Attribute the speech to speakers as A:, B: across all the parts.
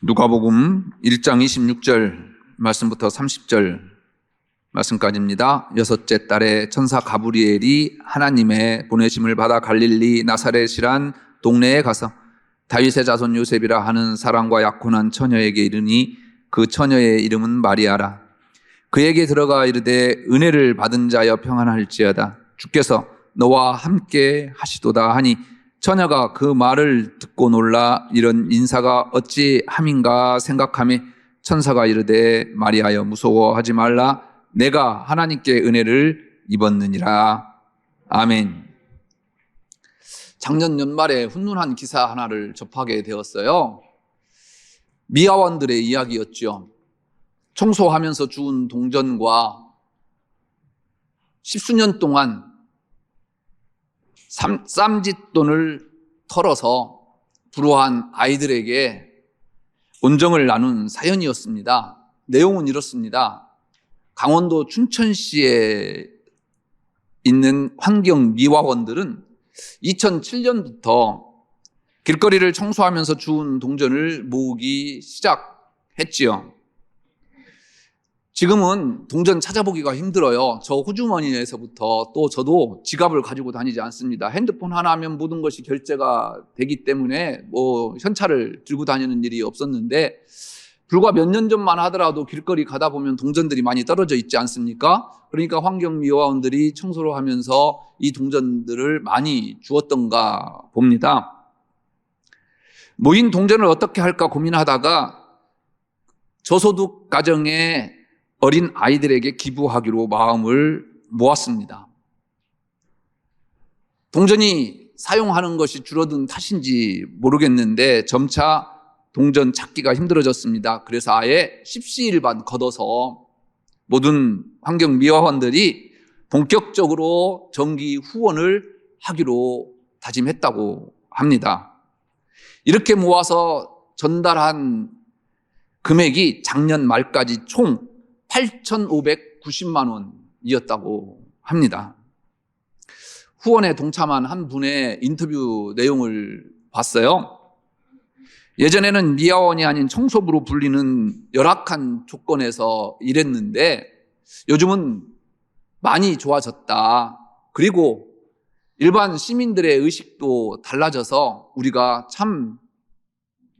A: 누가복음 1장 26절 말씀부터 30절 말씀까지입니다. 여섯째 달에 천사 가브리엘이 하나님의 보내심을 받아 갈릴리 나사렛이란 동네에 가서 다윗의 자손 요셉이라 하는 사랑과 약혼한 처녀에게 이르니 그 처녀의 이름은 마리아라. 그에게 들어가 이르되 은혜를 받은 자여 평안할지어다. 주께서 너와 함께 하시도다 하니 처녀가 그 말을 듣고 놀라 이런 인사가 어찌 함인가 생각하며 천사가 이르되 마리아여 무서워하지 말라. 내가 하나님께 은혜를 입었느니라. 아멘. 작년 연말에 훈훈한 기사 하나를 접하게 되었어요. 미아원들의 이야기였죠. 청소하면서 주운 동전과 10수년 동안 쌈짓돈을 털어서 불우한 아이들에게 온정을 나눈 사연이었습니다. 내용은 이렇습니다. 강원도 춘천시에 있는 환경미화원들은 2007년부터 길거리를 청소하면서 주운 동전을 모으기 시작했지요. 지금은 동전 찾아보기가 힘들어요. 저 호주머니에서부터 또 저도 지갑을 가지고 다니지 않습니다. 핸드폰 하나 하면 모든 것이 결제가 되기 때문에 현찰을 들고 다니는 일이 없었는데 불과 몇 년 전만 하더라도 길거리 가다 보면 동전들이 많이 떨어져 있지 않습니까? 그러니까 환경미화원들이 청소를 하면서 이 동전들을 많이 주었던가 봅니다. 모인 동전을 어떻게 할까 고민하다가 저소득 가정에 어린 아이들에게 기부하기로 마음을 모았습니다. 동전이 사용하는 것이 줄어든 탓인지 모르겠는데 점차 동전 찾기가 힘들어졌습니다. 그래서 아예 십시일반 걷어서 모든 환경미화원들이 본격적으로 정기 후원을 하기로 다짐했다고 합니다. 이렇게 모아서 전달한 금액이 작년 말까지 총 8,590만 원이었다고 합니다. 후원에 동참한 한 분의 인터뷰 내용을 봤어요. 예전에는 미화원이 아닌 청소부로 불리는 열악한 조건에서 일했는데 요즘은 많이 좋아졌다. 그리고 일반 시민들의 의식도 달라져서 우리가 참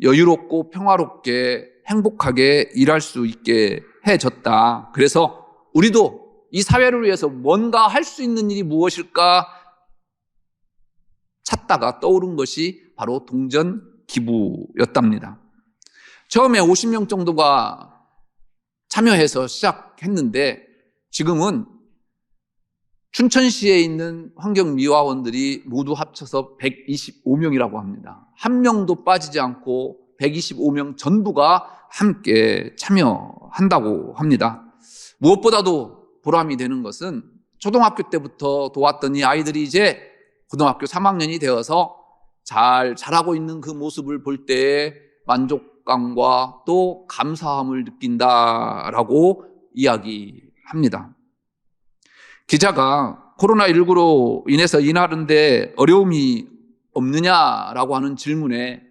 A: 여유롭고 평화롭게 행복하게 일할 수 있게 해졌다. 그래서 우리도 이 사회를 위해서 뭔가 할 수 있는 일이 무엇일까 찾다가 떠오른 것이 바로 동전 기부였답니다. 처음에 50명 정도가 참여해서 시작했는데 지금은 춘천시에 있는 환경미화원들이 모두 합쳐서 125명이라고 합니다. 한 명도 빠지지 않고 125명 전부가 함께 참여한다고 합니다. 무엇보다도 보람이 되는 것은 초등학교 때부터 도왔던 이 아이들이 이제 고등학교 3학년이 되어서 잘 자라고 있는 그 모습을 볼 때의 만족감과 또 감사함을 느낀다라고 이야기합니다. 기자가 코로나19로 인해서 일하는데 어려움이 없느냐라고 하는 질문에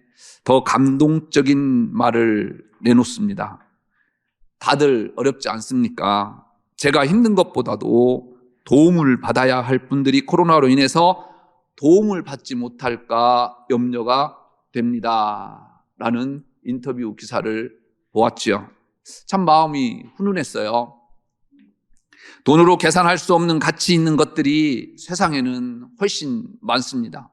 A: 더 감동적인 말을 내놓습니다. 다들 어렵지 않습니까? 제가 힘든 것보다도 도움을 받아야 할 분들이 코로나로 인해서 도움을 받지 못할까 염려가 됩니다. 라는 인터뷰 기사를 보았지요. 참 마음이 훈훈했어요. 돈으로 계산할 수 없는 가치 있는 것들이 세상에는 훨씬 많습니다.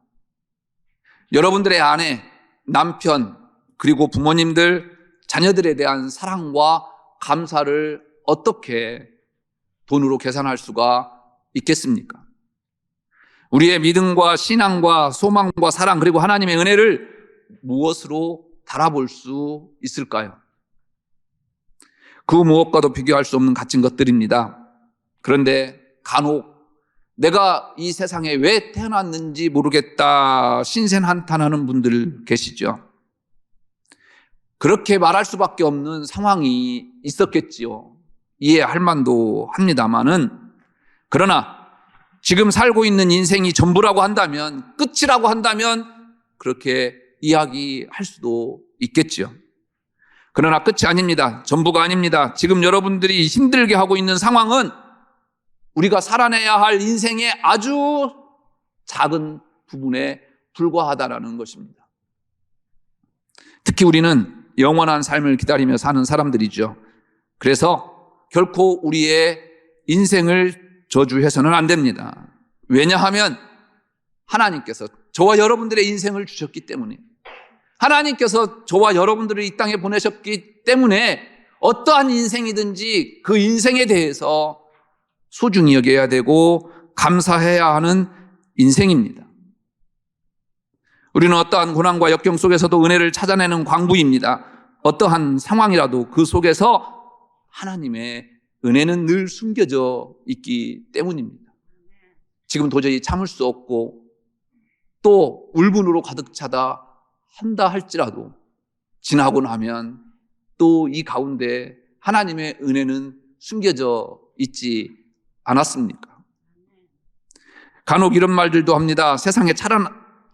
A: 여러분들의 아내, 남편, 그리고 부모님들, 자녀들에 대한 사랑과 감사를 어떻게 돈으로 계산할 수가 있겠습니까? 우리의 믿음과 신앙과 소망과 사랑 그리고 하나님의 은혜를 무엇으로 달아볼 수 있을까요? 그 무엇과도 비교할 수 없는 값진 것들입니다. 그런데 간혹 내가 이 세상에 왜 태어났는지 모르겠다 신세한탄하는 분들 계시죠. 그렇게 말할 수밖에 없는 상황이 있었겠지요. 이해할 만도 합니다만은 그러나 지금 살고 있는 인생이 전부라고 한다면, 끝이라고 한다면 그렇게 이야기할 수도 있겠지요. 그러나 끝이 아닙니다. 전부가 아닙니다. 지금 여러분들이 힘들게 하고 있는 상황은 우리가 살아내야 할 인생의 아주 작은 부분에 불과하다라는 것입니다. 특히 우리는 영원한 삶을 기다리며 사는 사람들이죠. 그래서 결코 우리의 인생을 저주해서는 안 됩니다. 왜냐하면 하나님께서 저와 여러분들의 인생을 주셨기 때문에, 하나님께서 저와 여러분들을 이 땅에 보내셨기 때문에 어떠한 인생이든지 그 인생에 대해서 소중히 여겨야 되고 감사해야 하는 인생입니다. 우리는 어떠한 고난과 역경 속에서도 은혜를 찾아내는 광부입니다. 어떠한 상황이라도 그 속에서 하나님의 은혜는 늘 숨겨져 있기 때문입니다. 지금 도저히 참을 수 없고 또 울분으로 가득 차다 한다 할지라도 지나고 나면 또 이 가운데 하나님의 은혜는 숨겨져 있지 않았습니까? 간혹 이런 말들도 합니다. 세상에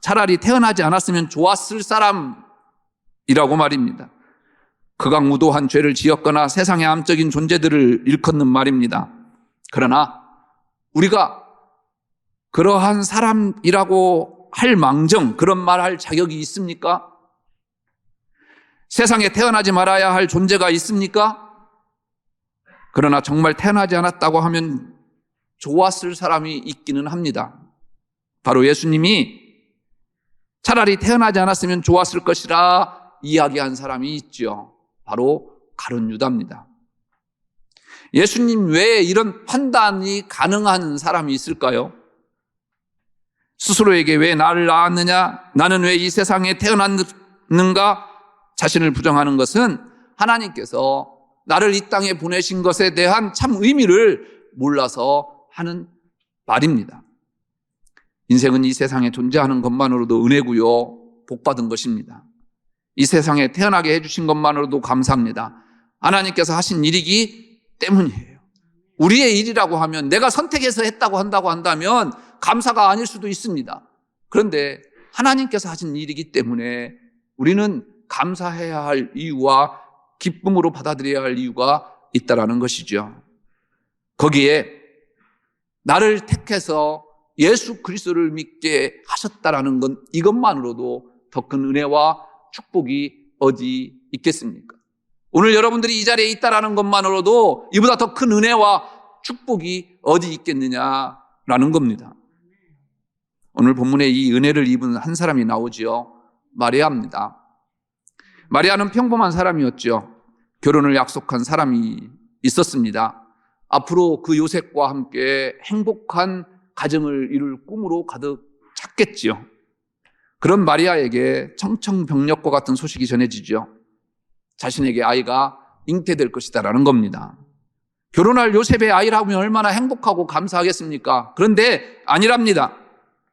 A: 차라리 태어나지 않았으면 좋았을 사람이라고 말입니다. 극악무도한 죄를 지었거나 세상의 암적인 존재들을 일컫는 말입니다. 그러나 우리가 그러한 사람이라고 할 망정 그런 말할 자격이 있습니까? 세상에 태어나지 말아야 할 존재가 있습니까? 그러나 정말 태어나지 않았다고 하면 좋았을 사람이 있기는 합니다. 바로 예수님이 차라리 태어나지 않았으면 좋았을 것이라 이야기한 사람이 있죠. 바로 가룟 유다입니다. 예수님 외에 이런 판단이 가능한 사람이 있을까요? 스스로에게 왜 나를 낳았느냐? 나는 왜 이 세상에 태어났는가? 자신을 부정하는 것은 하나님께서 나를 이 땅에 보내신 것에 대한 참 의미를 몰라서 하는 말입니다. 인생은 이 세상에 존재하는 것만으로도 은혜고요, 복받은 것입니다. 이 세상에 태어나게 해주신 것만으로도 감사합니다. 하나님께서 하신 일이기 때문이에요. 우리의 일이라고 하면, 내가 선택해서 했다고 한다면 감사가 아닐 수도 있습니다. 그런데 하나님께서 하신 일이기 때문에 우리는 감사해야 할 이유와 기쁨으로 받아들여야 할 이유가 있다라는 것이죠. 거기에 나를 택해서 예수 그리스도를 믿게 하셨다라는 건 이것만으로도 더 큰 은혜와 축복이 어디 있겠습니까? 오늘 여러분들이 이 자리에 있다라는 것만으로도 이보다 더 큰 은혜와 축복이 어디 있겠느냐라는 겁니다. 오늘 본문에 이 은혜를 입은 한 사람이 나오지요. 마리아입니다. 마리아는 평범한 사람이었죠. 결혼을 약속한 사람이 있었습니다. 앞으로 그 요셉과 함께 행복한 가정을 이룰 꿈으로 가득 찼겠지요. 그런 마리아에게 청천벽력과 같은 소식이 전해지죠. 자신에게 아이가 잉태될 것이다라는 겁니다. 결혼할 요셉의 아이라면 얼마나 행복하고 감사하겠습니까? 그런데 아니랍니다.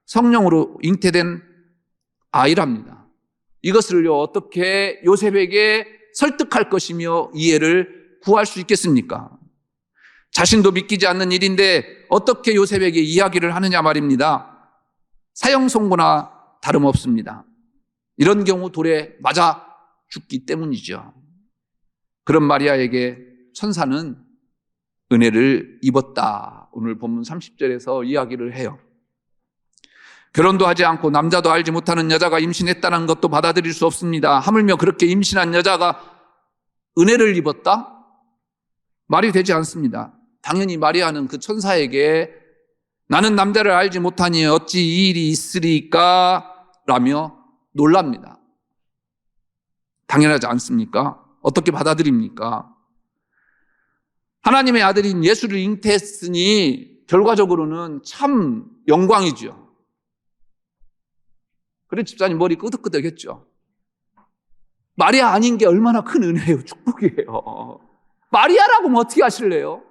A: 성령으로 잉태된 아이랍니다. 이것을요, 어떻게 요셉에게 설득할 것이며 이해를 구할 수 있겠습니까? 자신도 믿기지 않는 일인데 어떻게 요셉에게 이야기를 하느냐 말입니다. 사형선고나 다름없습니다. 이런 경우 돌에 맞아 죽기 때문이죠. 그런 마리아에게 천사는 은혜를 입었다. 오늘 본문 30절에서 이야기를 해요. 결혼도 하지 않고 남자도 알지 못하는 여자가 임신했다는 것도 받아들일 수 없습니다. 하물며 그렇게 임신한 여자가 은혜를 입었다? 말이 되지 않습니다. 당연히 마리아는 그 천사에게 나는 남자를 알지 못하니 어찌 이 일이 있으리까? 라며 놀랍니다. 당연하지 않습니까? 어떻게 받아들입니까? 하나님의 아들인 예수를 잉태했으니 결과적으로는 참 영광이죠. 그래 집사님 머리 끄덕끄덕했죠. 마리아 아닌 게 얼마나 큰 은혜예요. 축복이에요. 마리아라고 하면 어떻게 하실래요?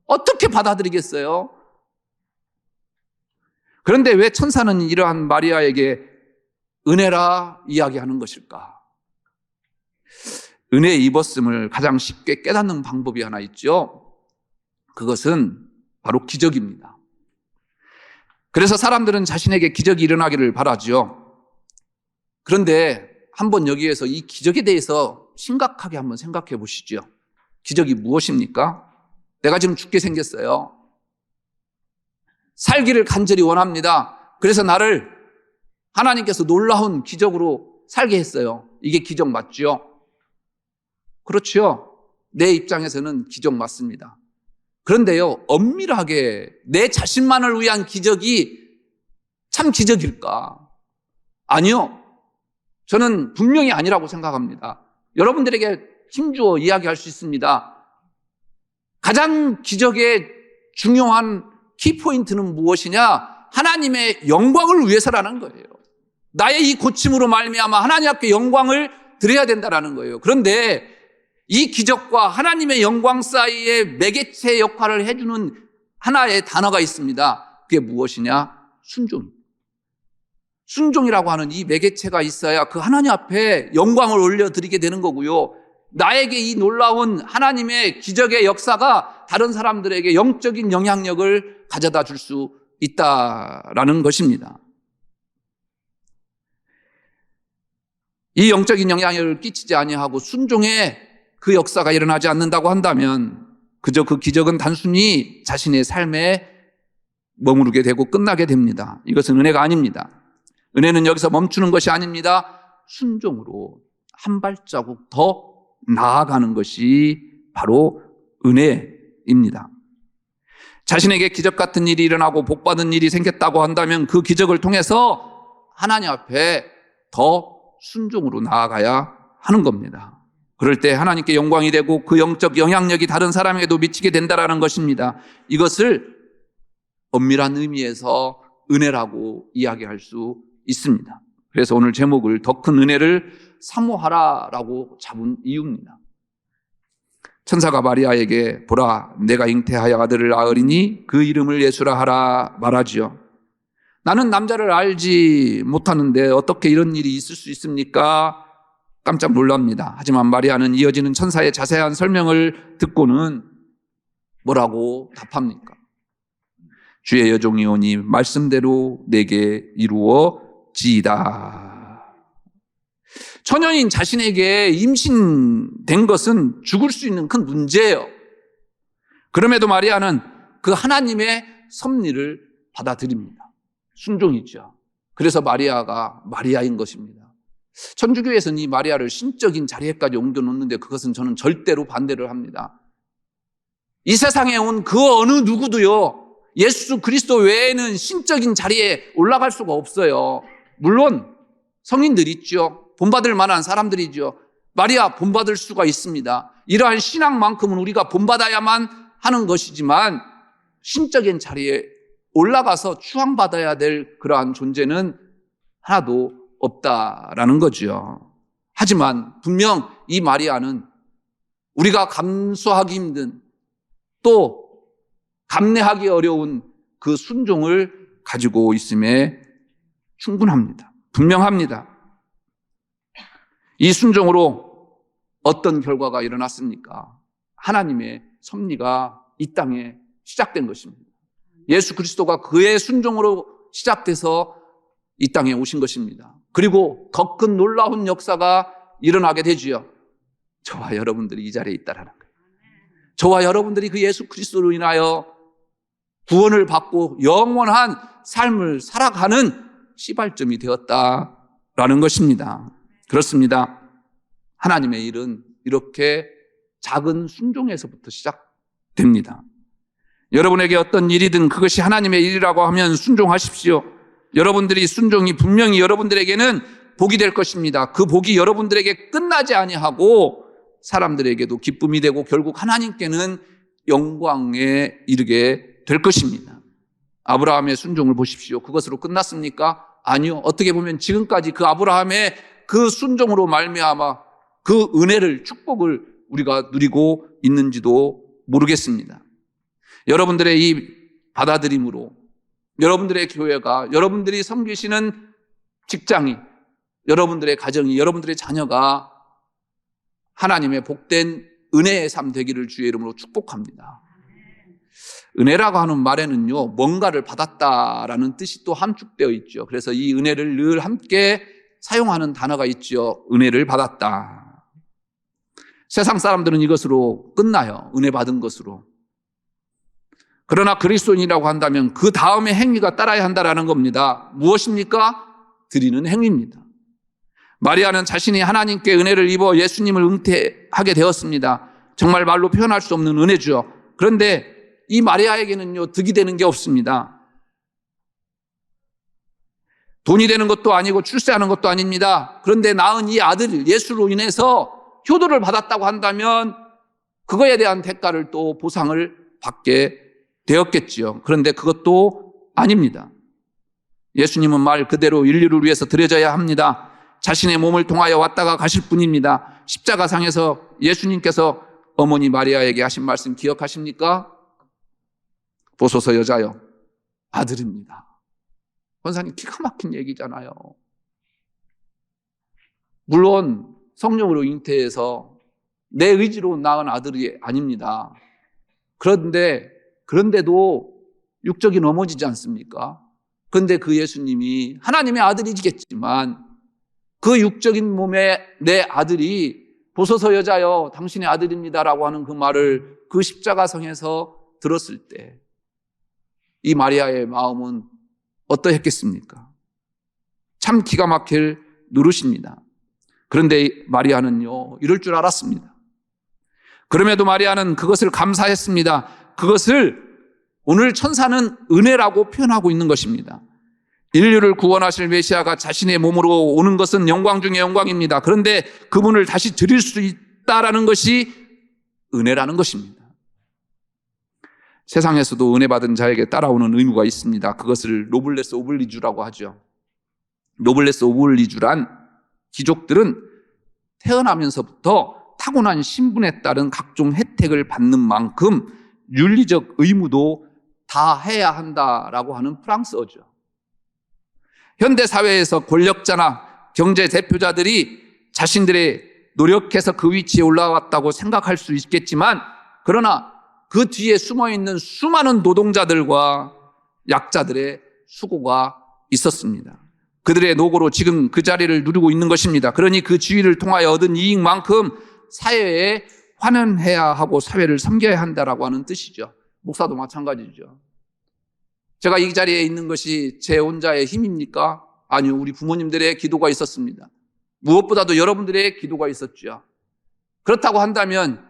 A: 어떻게 받아들이겠어요? 그런데 왜 천사는 이러한 마리아에게 은혜라 이야기하는 것일까? 은혜 입었음을 가장 쉽게 깨닫는 방법이 하나 있죠. 그것은 바로 기적입니다. 그래서 사람들은 자신에게 기적이 일어나기를 바라죠. 그런데 한번 여기에서 이 기적에 대해서 심각하게 한번 생각해 보시죠. 기적이 무엇입니까? 내가 지금 죽게 생겼어요. 살기를 간절히 원합니다. 그래서 나를 하나님께서 놀라운 기적으로 살게 했어요. 이게 기적 맞죠? 그렇죠. 내 입장에서는 기적 맞습니다. 그런데요, 엄밀하게 내 자신만을 위한 기적이 참 기적일까? 아니요. 저는 분명히 아니라고 생각합니다. 여러분들에게 힘주어 이야기할 수 있습니다. 가장 기적의 중요한 키포인트는 무엇이냐? 하나님의 영광을 위해서라는 거예요. 나의 이 고침으로 말미암아 하나님 앞에 영광을 드려야 된다는 거예요. 그런데 이 기적과 하나님의 영광 사이에 매개체 역할을 해주는 하나의 단어가 있습니다. 그게 무엇이냐? 순종. 순종이라고 하는 이 매개체가 있어야 그 하나님 앞에 영광을 올려드리게 되는 거고요. 나에게 이 놀라운 하나님의 기적의 역사가 다른 사람들에게 영적인 영향력을 가져다 줄 수 있다라는 것입니다. 이 영적인 영향력을 끼치지 아니하고 순종의 그 역사가 일어나지 않는다고 한다면 그저 그 기적은 단순히 자신의 삶에 머무르게 되고 끝나게 됩니다. 이것은 은혜가 아닙니다. 은혜는 여기서 멈추는 것이 아닙니다. 순종으로 한 발자국 더 나아가는 것이 바로 은혜입니다. 자신에게 기적 같은 일이 일어나고 복받은 일이 생겼다고 한다면 그 기적을 통해서 하나님 앞에 더 순종으로 나아가야 하는 겁니다. 그럴 때 하나님께 영광이 되고 그 영적 영향력이 다른 사람에게도 미치게 된다는 것입니다. 이것을 엄밀한 의미에서 은혜라고 이야기할 수 있습니다. 그래서 오늘 제목을 더 큰 은혜를 사모하라라고 잡은 이유입니다. 천사가 마리아에게 보라 내가 잉태하여 아들을 낳으리니 그 이름을 예수라 하라 말하지요. 나는 남자를 알지 못하는데 어떻게 이런 일이 있을 수 있습니까? 깜짝 놀랍니다. 하지만 마리아는 이어지는 천사의 자세한 설명을 듣고는 뭐라고 답합니까? 주의 여종이 오니 말씀대로 내게 이루어지이다. 처녀인 자신에게 임신된 것은 죽을 수 있는 큰 문제예요. 그럼에도 마리아는 그 하나님의 섭리를 받아들입니다. 순종이죠. 그래서 마리아가 마리아인 것입니다. 천주교에서는 이 마리아를 신적인 자리에까지 옮겨놓는데 그것은 저는 절대로 반대를 합니다. 이 세상에 온 그 어느 누구도요 예수 그리스도 외에는 신적인 자리에 올라갈 수가 없어요. 물론 성인들 있죠. 본받을 만한 사람들이죠. 마리아 본받을 수가 있습니다. 이러한 신앙만큼은 우리가 본받아야만 하는 것이지만 신적인 자리에 올라가서 추앙받아야 될 그러한 존재는 하나도 없다라는 거죠. 하지만 분명 이 마리아는 우리가 감수하기 힘든 또 감내하기 어려운 그 순종을 가지고 있음에 충분합니다. 분명합니다. 이 순종으로 어떤 결과가 일어났습니까? 하나님의 섭리가 이 땅에 시작된 것입니다. 예수 그리스도가 그의 순종으로 시작돼서 이 땅에 오신 것입니다. 그리고 더 큰 놀라운 역사가 일어나게 되지요. 저와 여러분들이 이 자리에 있다라는 거예요. 저와 여러분들이 그 예수 그리스도로 인하여 구원을 받고 영원한 삶을 살아가는 시발점이 되었다라는 것입니다. 그렇습니다. 하나님의 일은 이렇게 작은 순종에서부터 시작됩니다. 여러분에게 어떤 일이든 그것이 하나님의 일이라고 하면 순종하십시오. 여러분들이 순종이 분명히 여러분들에게는 복이 될 것입니다. 그 복이 여러분들에게 끝나지 아니하고 사람들에게도 기쁨이 되고 결국 하나님께는 영광에 이르게 될 것입니다. 아브라함의 순종을 보십시오. 그것으로 끝났습니까? 아니요. 어떻게 보면 지금까지 그 아브라함의 그 순종으로 말미암아 그 은혜를 축복을 우리가 누리고 있는지도 모르겠습니다. 여러분들의 이 받아들임으로 여러분들의 교회가 여러분들이 섬기시는 직장이 여러분들의 가정이 여러분들의 자녀가 하나님의 복된 은혜의 삶 되기를 주의 이름으로 축복합니다. 은혜라고 하는 말에는요, 뭔가를 받았다라는 뜻이 또 함축되어 있죠. 그래서 이 은혜를 늘 함께 사용하는 단어가 있죠. 은혜를 받았다. 세상 사람들은 이것으로 끝나요. 은혜 받은 것으로. 그러나 그리스도인이라고 한다면 그 다음에 행위가 따라야 한다라는 겁니다. 무엇입니까? 드리는 행위입니다. 마리아는 자신이 하나님께 은혜를 입어 예수님을 잉태하게 되었습니다. 정말 말로 표현할 수 없는 은혜죠. 그런데 이 마리아에게는요, 득이 되는 게 없습니다. 돈이 되는 것도 아니고 출세하는 것도 아닙니다. 그런데 낳은 이 아들 예수로 인해서 효도를 받았다고 한다면 그거에 대한 대가를 또 보상을 받게 되었겠지요. 그런데 그것도 아닙니다. 예수님은 말 그대로 인류를 위해서 드려져야 합니다. 자신의 몸을 통하여 왔다가 가실 분입니다. 십자가상에서 예수님께서 어머니 마리아에게 하신 말씀 기억하십니까? 보소서 여자여, 아들입니다. 권사님, 기가 막힌 얘기잖아요. 물론 성령으로 잉태해서 내 의지로 낳은 아들이 아닙니다. 그런데도 육적이 넘어지지 않습니까? 그런데 그 예수님이 하나님의 아들이겠지만 그 육적인 몸에 내 아들이 보소서 여자여 당신의 아들입니다라고 하는 그 말을 그 십자가성에서 들었을 때 이 마리아의 마음은 어떠했겠습니까? 참 기가 막힐 노릇입니다. 그런데 마리아는요, 이럴 줄 알았습니다. 그럼에도 마리아는 그것을 감사했습니다. 그것을 오늘 천사는 은혜라고 표현하고 있는 것입니다. 인류를 구원하실 메시아가 자신의 몸으로 오는 것은 영광 중에 영광입니다. 그런데 그분을 다시 드릴 수 있다라는 것이 은혜라는 것입니다. 세상에서도 은혜 받은 자에게 따라오는 의무가 있습니다. 그것을 노블레스 오블리주라고 하죠. 노블레스 오블리주란 귀족들은 태어나면서부터 타고난 신분에 따른 각종 혜택을 받는 만큼 윤리적 의무도 다 해야 한다라고 하는 프랑스어죠. 현대 사회에서 권력자나 경제 대표자들이 자신들의 노력해서 그 위치에 올라왔다고 생각할 수 있겠지만, 그러나 그 뒤에 숨어있는 수많은 노동자들과 약자들의 수고가 있었습니다. 그들의 노고로 지금 그 자리를 누리고 있는 것입니다. 그러니 그 지위를 통하여 얻은 이익만큼 사회에 환원해야 하고 사회를 섬겨야 한다라고 하는 뜻이죠. 목사도 마찬가지죠. 제가 이 자리에 있는 것이 제 혼자의 힘입니까? 아니요, 우리 부모님들의 기도가 있었습니다. 무엇보다도 여러분들의 기도가 있었죠. 그렇다고 한다면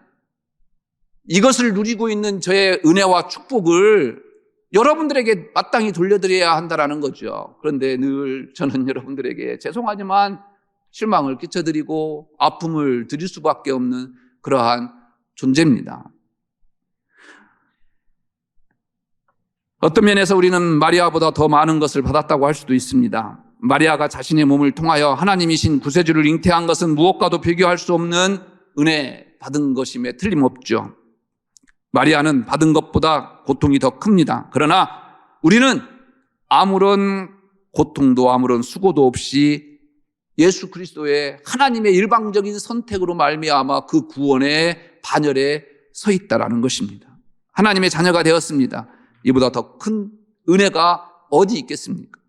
A: 이것을 누리고 있는 저의 은혜와 축복을 여러분들에게 마땅히 돌려드려야 한다는 거죠. 그런데 늘 저는 여러분들에게 죄송하지만 실망을 끼쳐드리고 아픔을 드릴 수밖에 없는 그러한 존재입니다. 어떤 면에서 우리는 마리아보다 더 많은 것을 받았다고 할 수도 있습니다. 마리아가 자신의 몸을 통하여 하나님이신 구세주를 잉태한 것은 무엇과도 비교할 수 없는 은혜 받은 것임에 틀림없죠. 마리아는 받은 것보다 고통이 더 큽니다. 그러나 우리는 아무런 고통도 아무런 수고도 없이 예수 그리스도의 하나님의 일방적인 선택으로 말미암아 그 구원의 반열에 서 있다라는 것입니다. 하나님의 자녀가 되었습니다. 이보다 더 큰 은혜가 어디 있겠습니까?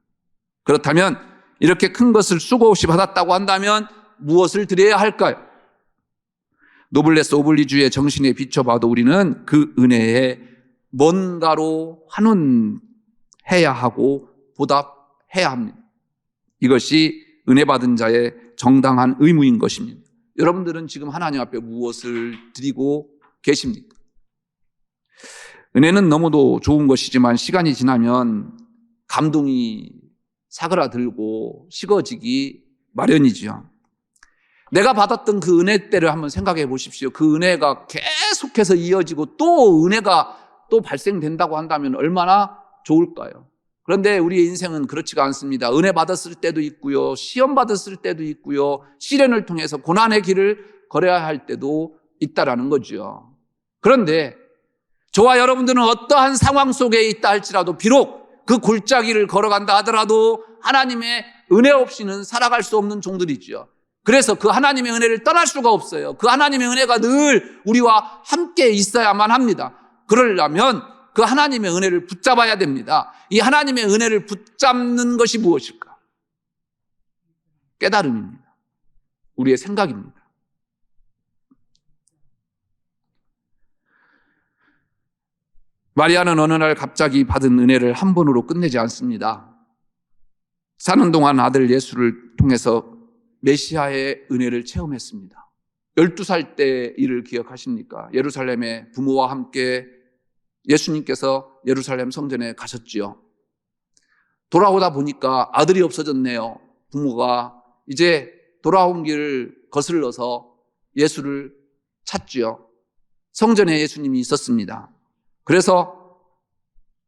A: 그렇다면 이렇게 큰 것을 수고 없이 받았다고 한다면 무엇을 드려야 할까요? 노블레스 오블리주의 정신에 비춰봐도 우리는 그 은혜에 뭔가로 환원해야 하고 보답해야 합니다. 이것이 은혜 받은 자의 정당한 의무인 것입니다. 여러분들은 지금 하나님 앞에 무엇을 드리고 계십니까? 은혜는 너무도 좋은 것이지만 시간이 지나면 감동이 사그라들고 식어지기 마련이죠. 내가 받았던 그 은혜 때를 한번 생각해 보십시오. 그 은혜가 계속해서 이어지고 또 은혜가 또 발생된다고 한다면 얼마나 좋을까요? 그런데 우리의 인생은 그렇지가 않습니다. 은혜 받았을 때도 있고요, 시험 받았을 때도 있고요, 시련을 통해서 고난의 길을 걸어야 할 때도 있다라는 거죠. 그런데 저와 여러분들은 어떠한 상황 속에 있다 할지라도, 비록 그 골짜기를 걸어간다 하더라도 하나님의 은혜 없이는 살아갈 수 없는 종들이죠. 그래서 그 하나님의 은혜를 떠날 수가 없어요. 그 하나님의 은혜가 늘 우리와 함께 있어야만 합니다. 그러려면 그 하나님의 은혜를 붙잡아야 됩니다. 이 하나님의 은혜를 붙잡는 것이 무엇일까? 깨달음입니다. 우리의 생각입니다. 마리아는 어느 날 갑자기 받은 은혜를 한 번으로 끝내지 않습니다. 사는 동안 아들 예수를 통해서 메시아의 은혜를 체험했습니다. 12살 때 일을 기억하십니까? 예루살렘에 부모와 함께 예수님께서 예루살렘 성전에 가셨지요. 돌아오다 보니까 아들이 없어졌네요. 부모가 이제 돌아온 길을 거슬러서 예수를 찾지요. 성전에 예수님이 있었습니다. 그래서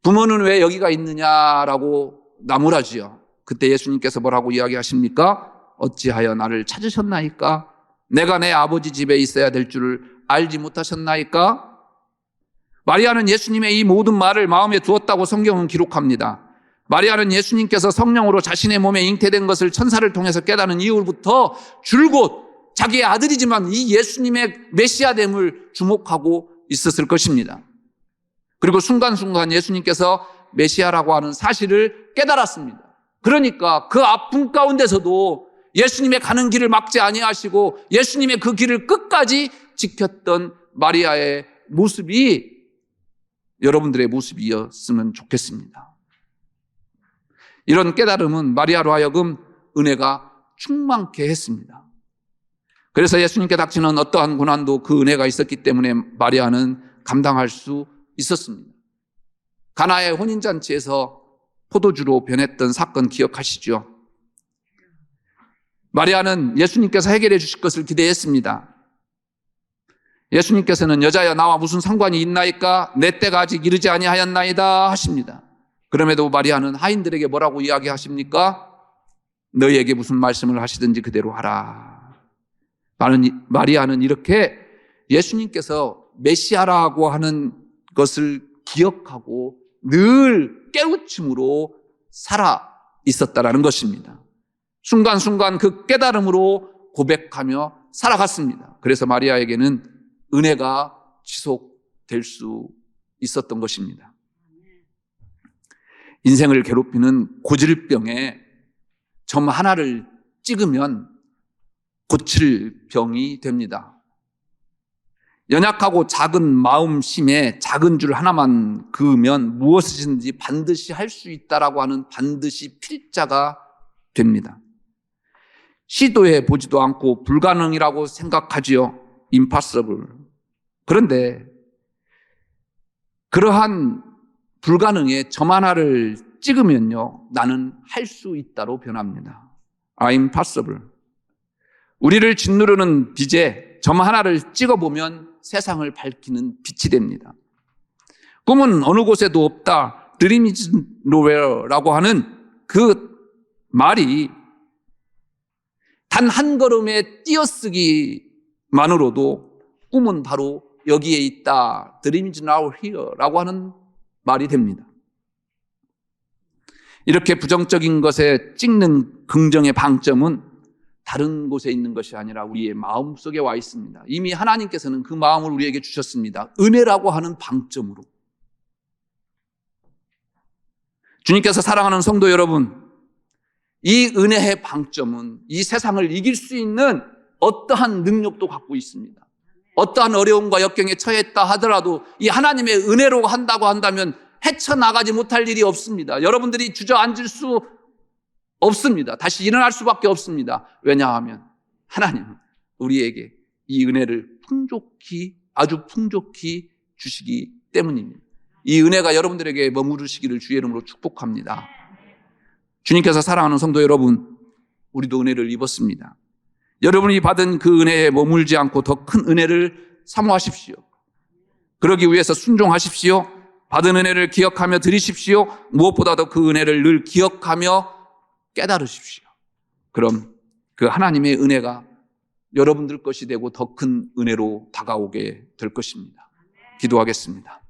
A: 부모는 왜 여기가 있느냐라고 나무라지요. 그때 예수님께서 뭐라고 이야기하십니까? 어찌하여 나를 찾으셨나이까? 내가 내 아버지 집에 있어야 될 줄을 알지 못하셨나이까? 마리아는 예수님의 이 모든 말을 마음에 두었다고 성경은 기록합니다. 마리아는 예수님께서 성령으로 자신의 몸에 잉태된 것을 천사를 통해서 깨달은 이후부터 줄곧 자기의 아들이지만 이 예수님의 메시아됨을 주목하고 있었을 것입니다. 그리고 순간순간 예수님께서 메시아라고 하는 사실을 깨달았습니다. 그러니까 그 아픔 가운데서도 예수님의 가는 길을 막지 아니하시고 예수님의 그 길을 끝까지 지켰던 마리아의 모습이 여러분들의 모습이었으면 좋겠습니다. 이런 깨달음은 마리아로 하여금 은혜가 충만케 했습니다. 그래서 예수님께 닥치는 어떠한 고난도 그 은혜가 있었기 때문에 마리아는 감당할 수 있었습니다. 가나의 혼인잔치에서 포도주로 변했던 사건 기억하시죠? 마리아는 예수님께서 해결해 주실 것을 기대했습니다. 예수님께서는 여자여 나와 무슨 상관이 있나이까? 내 때가 아직 이르지 아니하였나이다 하십니다. 그럼에도 마리아는 하인들에게 뭐라고 이야기하십니까? 너희에게 무슨 말씀을 하시든지 그대로 하라. 마리아는 이렇게 예수님께서 메시아라고 하는 것을 기억하고 늘 깨우침으로 살아 있었다라는 것입니다. 순간순간 그 깨달음으로 고백하며 살아갔습니다. 그래서 마리아에게는 은혜가 지속될 수 있었던 것입니다. 인생을 괴롭히는 고질병에 점 하나를 찍으면 고칠 병이 됩니다. 연약하고 작은 마음심에 작은 줄 하나만 그으면 무엇이든지 반드시 할 수 있다라고 하는 반드시 필자가 됩니다. 시도해 보지도 않고 불가능이라고 생각하지요. impossible. 그런데 그러한 불가능에 점 하나를 찍으면요, 나는 할 수 있다로 변합니다. I'm possible. 우리를 짓누르는 빛에 점 하나를 찍어보면 세상을 밝히는 빛이 됩니다. 꿈은 어느 곳에도 없다. Dream is nowhere라고 하는 그 말이 단 한 걸음의 띄어쓰기만으로도 꿈은 바로 여기에 있다. Dream is now here라고 하는 말이 됩니다. 이렇게 부정적인 것에 찍는 긍정의 방점은 다른 곳에 있는 것이 아니라 우리의 마음 속에 와 있습니다. 이미 하나님께서는 그 마음을 우리에게 주셨습니다. 은혜라고 하는 방점으로. 주님께서 사랑하는 성도 여러분, 이 은혜의 방점은 이 세상을 이길 수 있는 어떠한 능력도 갖고 있습니다. 어떠한 어려움과 역경에 처했다 하더라도 이 하나님의 은혜로 한다고 한다면 헤쳐나가지 못할 일이 없습니다. 여러분들이 주저앉을 수 없습니다. 다시 일어날 수밖에 없습니다. 왜냐하면 하나님은 우리에게 이 은혜를 풍족히, 아주 풍족히 주시기 때문입니다. 이 은혜가 여러분들에게 머무르시기를 주의 이름으로 축복합니다. 주님께서 사랑하는 성도 여러분, 우리도 은혜를 입었습니다. 여러분이 받은 그 은혜에 머물지 않고 더 큰 은혜를 사모하십시오. 그러기 위해서 순종하십시오. 받은 은혜를 기억하며 드리십시오. 무엇보다도 그 은혜를 늘 기억하며 깨달으십시오. 그럼 그 하나님의 은혜가 여러분들 것이 되고 더 큰 은혜로 다가오게 될 것입니다. 기도하겠습니다.